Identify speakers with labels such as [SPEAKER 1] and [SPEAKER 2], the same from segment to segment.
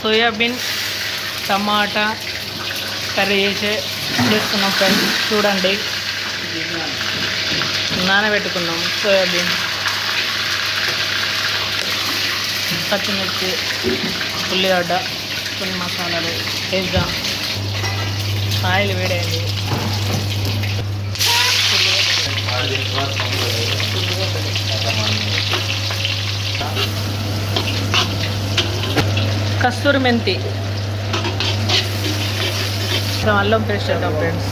[SPEAKER 1] Soybean టమాటా curry చేసుకున్నాం friends. చూడండి, నానబెట్టుకున్నాం soybean, పచ్చిమిర్చి, ఉల్లిగడ్డ, కొన్ని మసాలాలు వేద్దాం. ఆయిల్ వేడైంది. కస్తూరి మెంతి, అల్లం పేస్ట్ వేద్దాం ఫ్రెండ్స్.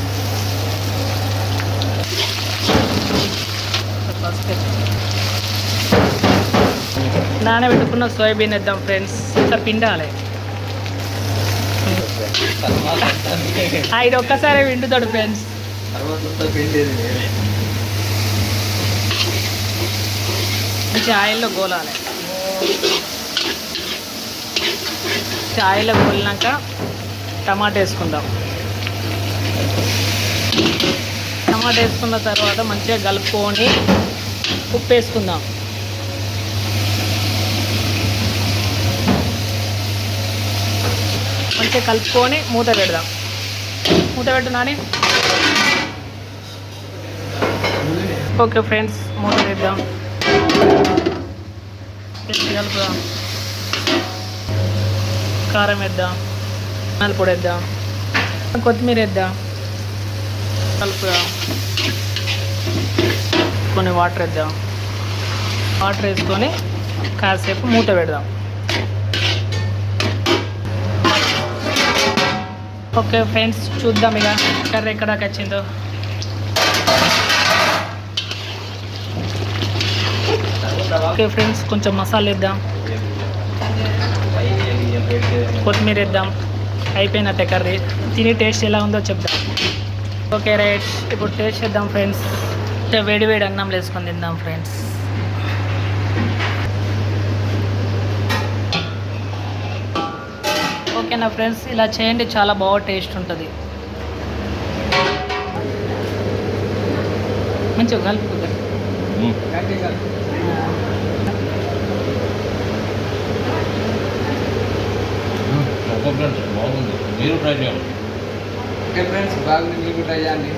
[SPEAKER 1] నానబెట్టుకున్న సోయాబీన్ వేద్దాం ఫ్రెండ్స్. ఇంత పిండాలి. ఇది ఒక్కసారి విండుతాడు ఫ్రెండ్స్. మంచి ఆయిల్లో గోలాలి. ఆయిల్లో గోలినాక టమాటా వేసుకుందాం. టమాటా వేసుకున్న తర్వాత మంచిగా కలుపుకొని ఉప్పు వేసుకుందాం. మంచిగా కలుపుకొని మూత పెడదాం. మూత పెట్టునాని. ఓకే ఫ్రెండ్స్, మూత వేద్దాం. కలుపుదాం. కారం వేద్దాం, మిరపకాయల పొడి వేద్దాం, కొత్తిమీర వేద్దాం, కలుపుదాం. కొన్ని వాటర్ వేద్దాం. వాటర్ వేసుకొని కాసేపు మూత పెడదాం. ఓకే ఫ్రెండ్స్, చూద్దాం ఇక కర్రీ ఎక్కడాకి వచ్చిందో. ఓకే ఫ్రెండ్స్, కొంచెం మసాలా వేద్దాం, కొత్తిమీర వేద్దాం. అయిపోయినట్టే కర్రీ. తిని టేస్ట్ ఎలా ఉందో చెప్దాం. ఓకే రైట్, ఇప్పుడు టేస్ట్ చేద్దాం ఫ్రెండ్స్. వేడి వేడి అన్నం వేసుకొని తిందాం ఫ్రెండ్స్. ఓకేనా ఫ్రెండ్స్, ఇలా చేయండి, చాలా బాగా టేస్ట్ ఉంటుంది. మంచిగా కలుపు.
[SPEAKER 2] బాగుంది, మీరు ట్రై చేయండి.
[SPEAKER 3] ఓకే ఫ్రెండ్స్, బాగుంది, మీరు ట్రై చేయండి.